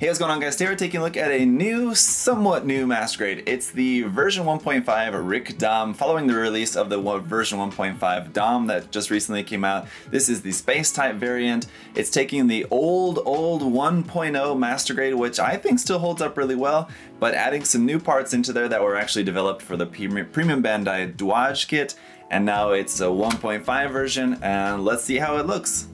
Hey, what's going on, guys? Today we're taking a look at a new, somewhat new master grade. It's the version 1.5 Rick Dom, following the release of the version 1.5 Dom that just recently came out. This is the space type variant. It's taking the old 1.0 master grade, which I think still holds up really well, but adding some new parts into there that were actually developed for the Premium Bandai Douage kit, and now it's a 1.5 version, and let's see how it looks.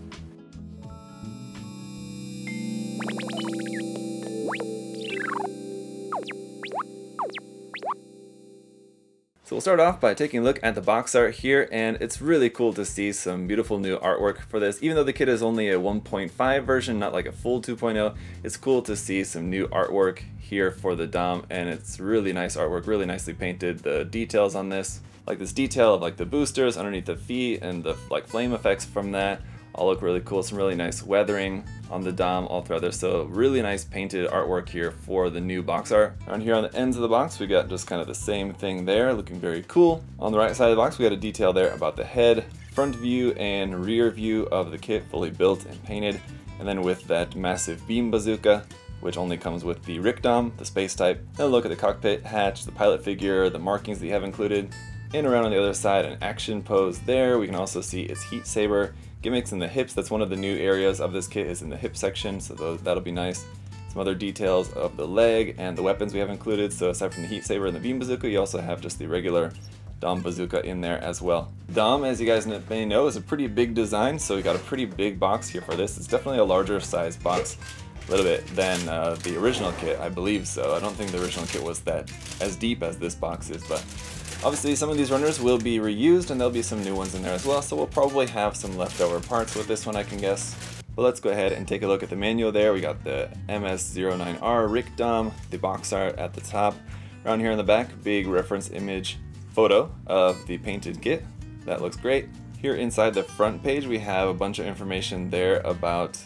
So we'll start off by taking a look at the box art here, and it's really cool to see some beautiful new artwork for this. Even though the kit is only a 1.5 version, not like a full 2.0, it's cool to see some new artwork here for the Dom, and it's really nice artwork, really nicely painted. The details on this, like this detail of like the boosters underneath the feet and the like flame effects from that, all look really cool. Some really nice weathering on the Dom all throughout there. So really nice painted artwork here for the new box art. Around here on the ends of the box, we got just kind of the same thing there, looking very cool. On the right side of the box, we got a detail there about the head, front view and rear view of the kit, fully built and painted. And then with that massive beam bazooka, which only comes with the Rick Dom, the space type. Then a look at the cockpit hatch, the pilot figure, the markings that you have included. And around on the other side, an action pose there. We can also see its heat saber gimmicks in the hips. That's one of the new areas of this kit, is in the hip section, so that'll be nice. Some other details of the leg and the weapons we have included. So aside from the heat saber and the beam bazooka, you also have just the regular Dom bazooka in there as well. Dom, as you guys may know, is a pretty big design, so we got a pretty big box here for this. It's definitely a larger size box, a little bit, than the original kit, I believe so. I don't think the original kit was that as deep as this box is, but obviously some of these runners will be reused and there'll be some new ones in there as well, so we'll probably have some leftover parts with this one, I can guess. But let's go ahead and take a look at the manual there. We got the MS09R Rick Dom, the box art at the top. Around here in the back, big reference image photo of the painted kit. That looks great. Here inside the front page, we have a bunch of information there about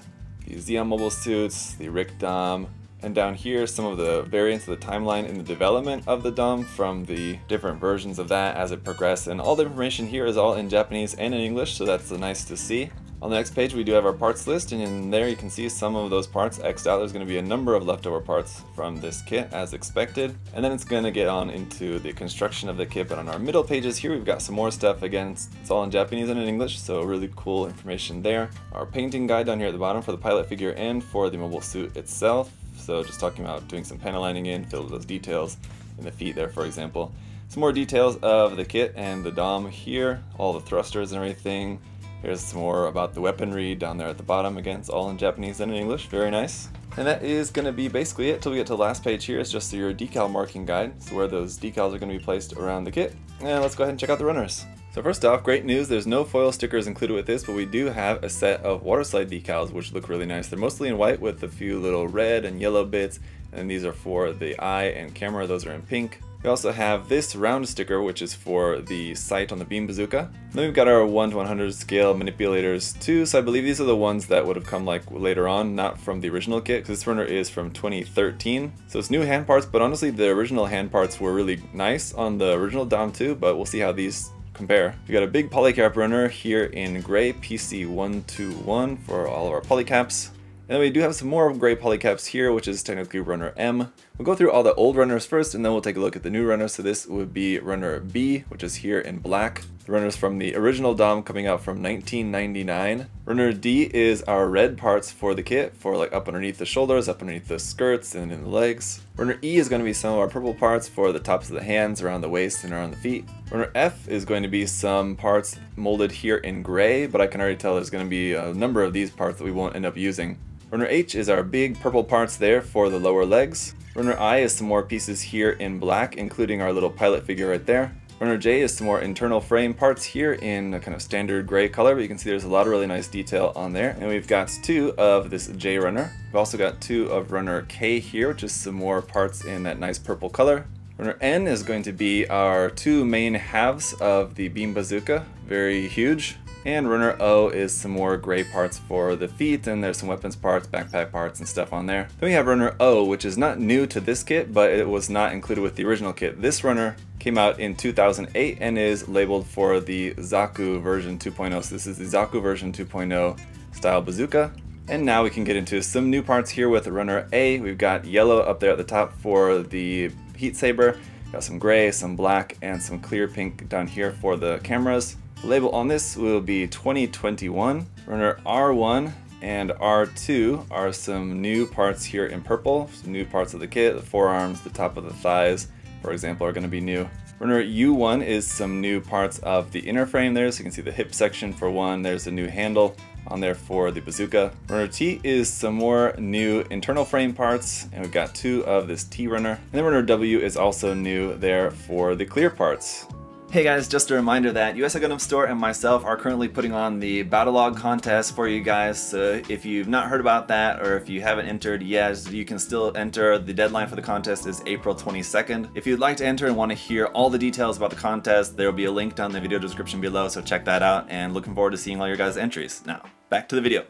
the Zeon mobile suits, the Rick Dom, and down here some of the variants of the timeline in the development of the Dom from the different versions of that as it progressed. And all the information here is all in Japanese and in English, so that's nice to see. On the next page we do have our parts list, and in there you can see some of those parts X'd out. There's going to be a number of leftover parts from this kit as expected. And then it's going to get on into the construction of the kit, but on our middle pages here we've got some more stuff. Again, it's all in Japanese and in English, so really cool information there. Our painting guide down here at the bottom for the pilot figure and for the mobile suit itself. So just talking about doing some panel lining in, fill those details in the feet there, for example. Some more details of the kit and the Dom here, all the thrusters and everything. Here's some more about the weaponry down there at the bottom. Again, it's all in Japanese and in English, very nice. And that is going to be basically it till we get to the last page here. It's just your decal marking guide, so where those decals are going to be placed around the kit. And let's go ahead and check out the runners. So first off, great news, there's no foil stickers included with this, but we do have a set of waterslide decals which look really nice. They're mostly in white with a few little red and yellow bits, and these are for the eye and camera, those are in pink. We also have this round sticker which is for the sight on the beam bazooka. Then we've got our 1 to 100 scale manipulators too, so I believe these are the ones that would have come like later on, not from the original kit, because this runner is from 2013. So it's new hand parts, but honestly the original hand parts were really nice on the original Dom too, but we'll see how these compare. We got a big polycap runner here in gray, PC121 for all of our polycaps. And then we do have some more gray polycaps here, which is technically runner M. We'll go through all the old runners first, and then we'll take a look at the new runners. So this would be runner B, which is here in black. The runners from the original Dom coming out from 1999. Runner D is our red parts for the kit, for like up underneath the shoulders, up underneath the skirts, and in the legs. Runner E is going to be some of our purple parts for the tops of the hands, around the waist, and around the feet. Runner F is going to be some parts molded here in gray, but I can already tell there's going to be a number of these parts that we won't end up using. Runner H is our big purple parts there for the lower legs. Runner I is some more pieces here in black, including our little pilot figure right there. Runner J is some more internal frame parts here in a kind of standard gray color, but you can see there's a lot of really nice detail on there. And we've got 2 of this J runner. We've also got 2 of runner K here, which is some more parts in that nice purple color. Runner N is going to be our 2 main halves of the beam bazooka, very huge. And runner O is some more gray parts for the feet, and there's some weapons parts, backpack parts, and stuff on there. Then we have runner O, which is not new to this kit, but it was not included with the original kit. This runner came out in 2008 and is labeled for the Zaku version 2.0. So this is the Zaku version 2.0 style bazooka. And now we can get into some new parts here with runner A. We've got yellow up there at the top for the heat saber. Got some gray, some black, and some clear pink down here for the cameras. The label on this will be 2021. Runner R1 and R2 are some new parts here in purple. Some new parts of the kit. The forearms, the top of the thighs, for example, are going to be new. Runner U1 is some new parts of the inner frame there, so you can see the hip section for one. There's a new handle on there for the bazooka. Runner T is some more new internal frame parts, and we've got two of this T runner. And then runner W is also new there for the clear parts. Hey guys, just a reminder that USA Gundam Store and myself are currently putting on the Battle Log contest for you guys. So if you've not heard about that, or if you haven't entered yet, you can still enter. The deadline for the contest is April 22nd. If you'd like to enter and want to hear all the details about the contest, there will be a link down in the video description below, so check that out, and looking forward to seeing all your guys' entries. Now, back to the video.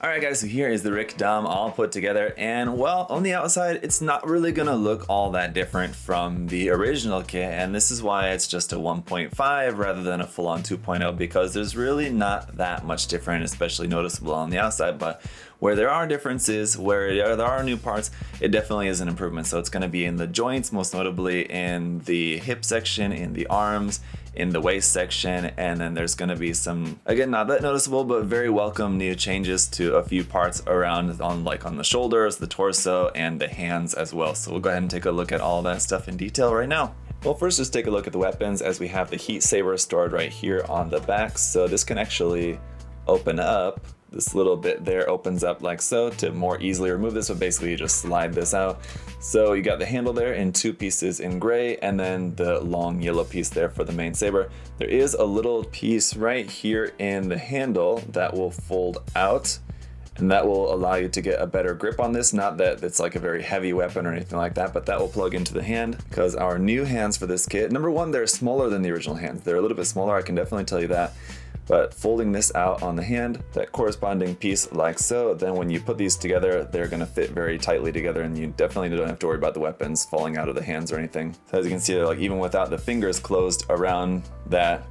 Alright guys, so here is the Rick Dom all put together, and well, on the outside it's not really gonna look all that different from the original kit, and this is why it's just a 1.5 rather than a full-on 2.0, because there's really not that much different, especially noticeable on the outside. But where there are differences, where there are new parts, it definitely is an improvement. So it's gonna be in the joints, most notably in the hip section, in the arms, in the waist section, and then there's going to be some, again, not that noticeable, but very welcome new changes to a few parts around on the shoulders, the torso, and the hands as well. So we'll go ahead and take a look at all that stuff in detail right now. Well, first just take a look at the weapons, as we have the heat saber stored right here on the back. So this can actually open up. This little bit there opens up like so to more easily remove this, so basically you just slide this out. So you got the handle there in two pieces in gray, and then the long yellow piece there for the main saber. There is a little piece right here in the handle that will fold out, and that will allow you to get a better grip on this. Not that it's like a very heavy weapon or anything like that, but that will plug into the hand, because our new hands for this kit, number one, they're smaller than the original hands. They're a little bit smaller, I can definitely tell you that. But folding this out on the hand, that corresponding piece like so, then when you put these together, they're going to fit very tightly together, and you definitely don't have to worry about the weapons falling out of the hands or anything. So as you can see, like even without the fingers closed around that,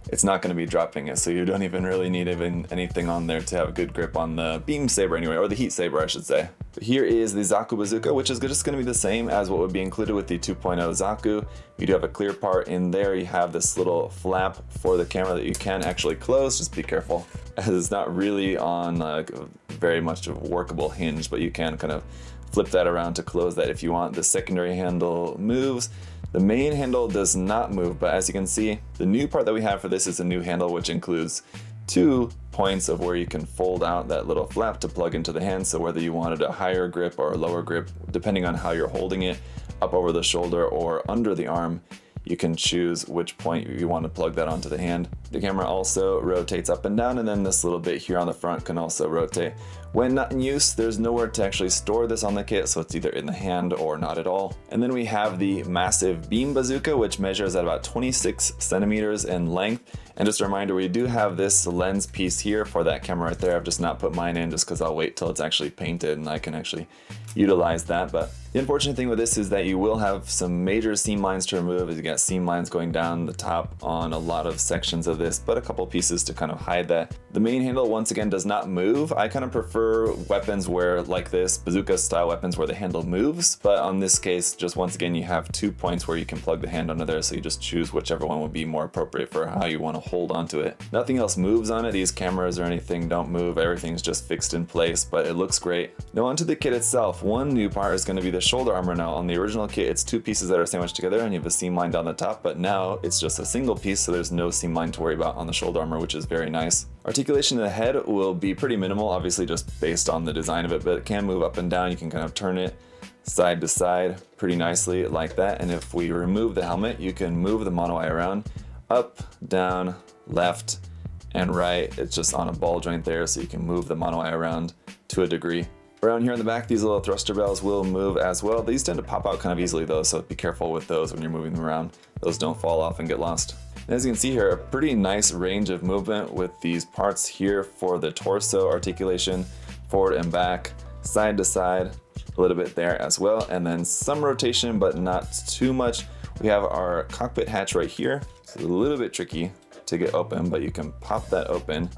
it's not going to be dropping it, so you don't even really need anything on there to have a good grip on the beam saber anyway, or the heat saber I should say. But here is the Zaku bazooka, which is just going to be the same as what would be included with the 2.0 Zaku. You do have a clear part in there. You have this little flap for the camera that you can actually close. Just be careful, as it's not really on very much of a workable hinge, but you can kind of flip that around to close that if you want. The secondary handle moves. The main handle does not move, but as you can see, the new part that we have for this is a new handle, which includes 2 points of where you can fold out that little flap to plug into the hand. So whether you wanted a higher grip or a lower grip, depending on how you're holding it, up over the shoulder or under the arm, you can choose which point you want to plug that onto the hand. The camera also rotates up and down, and then this little bit here on the front can also rotate. When not in use, there's nowhere to actually store this on the kit, so it's either in the hand or not at all. And then we have the massive beam bazooka, which measures at about 26 centimeters in length. And just a reminder, we do have this lens piece here for that camera right there. I've just not put mine in just because I'll wait till it's actually painted and I can actually utilize that. But the unfortunate thing with this is that you will have some major seam lines to remove, as you got seam lines going down the top on a lot of sections of this, but a couple pieces to kind of hide that. The main handle, once again, does not move. I kind of prefer weapons where, like this, bazooka style weapons where the handle moves, but on this case, just once again, you have 2 points where you can plug the hand under there, so you just choose whichever one would be more appropriate for how you want to hold onto it. Nothing else moves on it. These cameras or anything don't move. Everything's just fixed in place, but it looks great. Now onto the kit itself. One new part is going to be the shoulder armor. Now on the original kit, it's 2 pieces that are sandwiched together and you have a seam line down the top, but now it's just a single piece, so there's no seam line to worry about on the shoulder armor, which is very nice. Articulation of the head will be pretty minimal, obviously just based on the design of it, but it can move up and down. You can kind of turn it side to side pretty nicely like that. And if we remove the helmet, you can move the mono eye around, up, down, left, and right. It's just on a ball joint there, so you can move the mono eye around to a degree. Around here in the back, these little thruster bells will move as well. These tend to pop out kind of easily though, so be careful with those when you're moving them around. Those don't fall off and get lost. And as you can see here, a pretty nice range of movement with these parts here for the torso articulation, forward and back, side to side, a little bit there as well, and then some rotation, but not too much. We have our cockpit hatch right here. It's a little bit tricky to get open, but you can pop that open.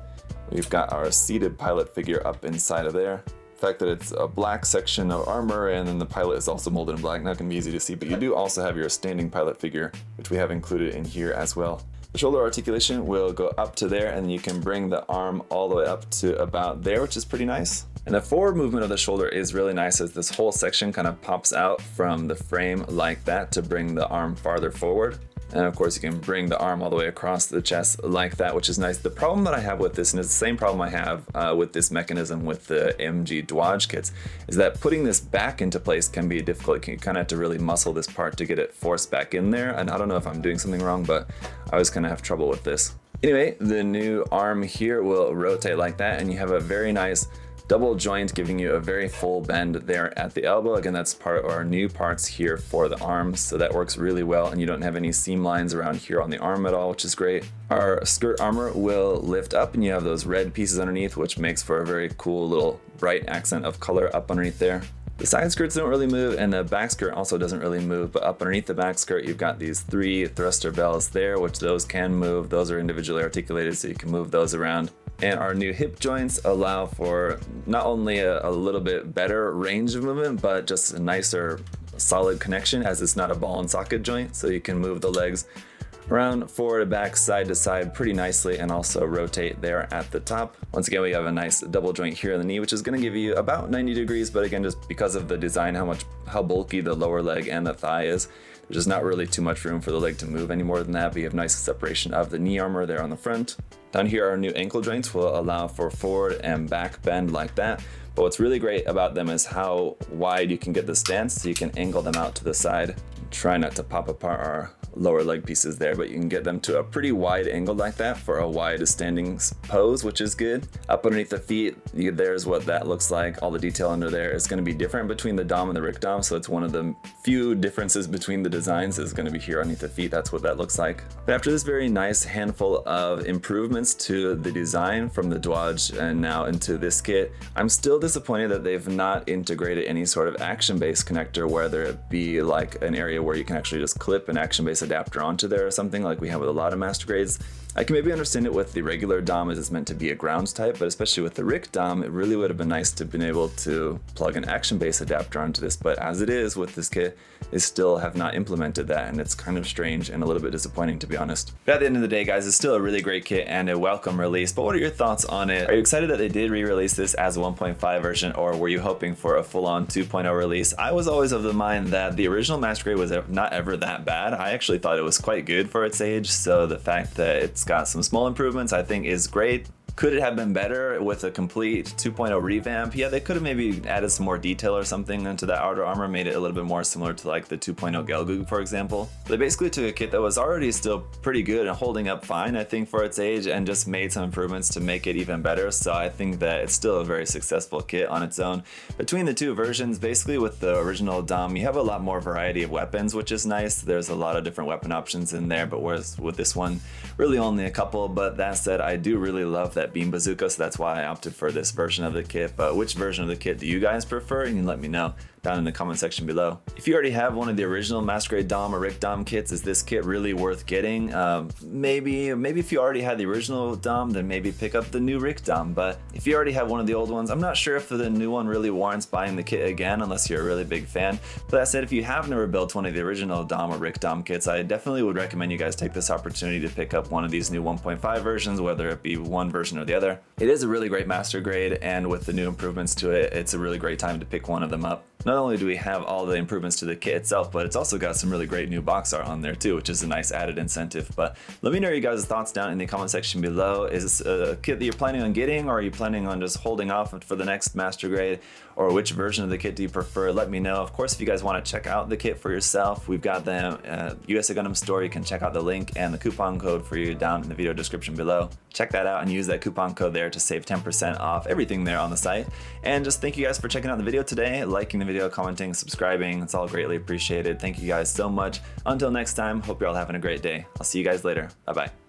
We've got our seated pilot figure up inside of there. The fact that it's a black section of armor and then the pilot is also molded in black, not going to be easy to see, but you do also have your standing pilot figure, which we have included in here as well. The shoulder articulation will go up to there, and you can bring the arm all the way up to about there, which is pretty nice. And the forward movement of the shoulder is really nice, as this whole section kind of pops out from the frame like that to bring the arm farther forward. And of course you can bring the arm all the way across the chest like that, which is nice. The problem that I have with this, and it's the same problem I have with this mechanism with the MG Dwaj kits, is that putting this back into place can be difficult. You kind of have to really muscle this part to get it forced back in there, and I don't know if I'm doing something wrong, but I always kind of have trouble with this. Anyway, the new arm here will rotate like that, and you have a very nice double joint giving you a very full bend there at the elbow. Again, that's part of our new parts here for the arms, so that works really well, and you don't have any seam lines around here on the arm at all, which is great. Our skirt armor will lift up, and you have those red pieces underneath, which makes for a very cool little bright accent of color up underneath there. The side skirts don't really move, and the back skirt also doesn't really move, but up underneath the back skirt you've got these 3 thruster bells there, which those can move. Those are individually articulated, so you can move those around. And our new hip joints allow for not only a little bit better range of movement, but just a nicer solid connection, as it's not a ball and socket joint, so you can move the legs around forward to back, side to side pretty nicely, and also rotate there at the top. Once again, we have a nice double joint here in the knee, which is going to give you about 90 degrees, but again, just because of the design, how bulky the lower leg and the thigh is, there's just not really too much room for the leg to move any more than that, but you have nice separation of the knee armor there on the front. Down here, our new ankle joints will allow for forward and back bend like that. But what's really great about them is how wide you can get the stance, so you can angle them out to the side. Try not to pop apart our lower leg pieces there, but you can get them to a pretty wide angle like that for a wide standing pose, which is good. Up underneath the feet, there's what that looks like. All the detail under there is going to be different between the Dom and the Rick Dom, so it's one of the few differences between the designs is going to be here underneath the feet. That's what that looks like. But after this very nice handful of improvements to the design from the Dwaj and now into this kit, I'm still disappointed that they've not integrated any sort of action-based connector, whether it be like an area where you can actually just clip an action-based adapter onto there or something like we have with a lot of master grades. I can maybe understand it with the regular Dom, as it's meant to be a grounds type, but especially with the Rick Dom, it really would have been nice to have been able to plug an action-based adapter onto this, but as it is with this kit, they still have not implemented that, and it's kind of strange and a little bit disappointing, to be honest. But at the end of the day, guys, it's still a really great kit and a welcome release, but what are your thoughts on it? Are you excited that they did re-release this as a 1.5 version, or were you hoping for a full-on 2.0 release? I was always of the mind that the original master grade was not ever that bad. I actually thought it was quite good for its age, so the fact that it's got some small improvements I think is great. Could it have been better with a complete 2.0 revamp? Yeah, they could have maybe added some more detail or something into the outer armor, made it a little bit more similar to like the 2.0 Gelgoog, for example. They basically took a kit that was already still pretty good and holding up fine, I think, for its age, and just made some improvements to make it even better. So I think that it's still a very successful kit on its own. Between the two versions, basically with the original Dom, you have a lot more variety of weapons, which is nice. There's a lot of different weapon options in there, but whereas with this one, really only a couple. But that said, I do really love that beam bazooka, so that's why I opted for this version of the kit. But which version of the kit do you guys prefer? You can let me know down in the comment section below. If you already have one of the original Master Grade Dom or Rick Dom kits, is this kit really worth getting? Maybe if you already had the original Dom, then maybe pick up the new Rick Dom. But if you already have one of the old ones, I'm not sure if the new one really warrants buying the kit again, unless you're a really big fan. But that said, if you have never built one of the original Dom or Rick Dom kits, I definitely would recommend you guys take this opportunity to pick up one of these new 1.5 versions, whether it be one version or the other. It is a really great Master Grade, and with the new improvements to it, it's a really great time to pick one of them up. Not only do we have all the improvements to the kit itself, but it's also got some really great new box art on there too, which is a nice added incentive. But let me know your guys' thoughts down in the comment section below. Is this a kit that you're planning on getting, or are you planning on just holding off for the next Master Grade? Or which version of the kit do you prefer? Let me know. Of course, if you guys want to check out the kit for yourself, we've got the USA Gundam store. You can check out the link and the coupon code for you down in the video description below. Check that out and use that coupon code there to save 10% off everything there on the site. And just thank you guys for checking out the video today, liking the video, commenting, subscribing. It's all greatly appreciated. Thank you guys so much. Until next time, hope you're all having a great day. I'll see you guys later. Bye-bye.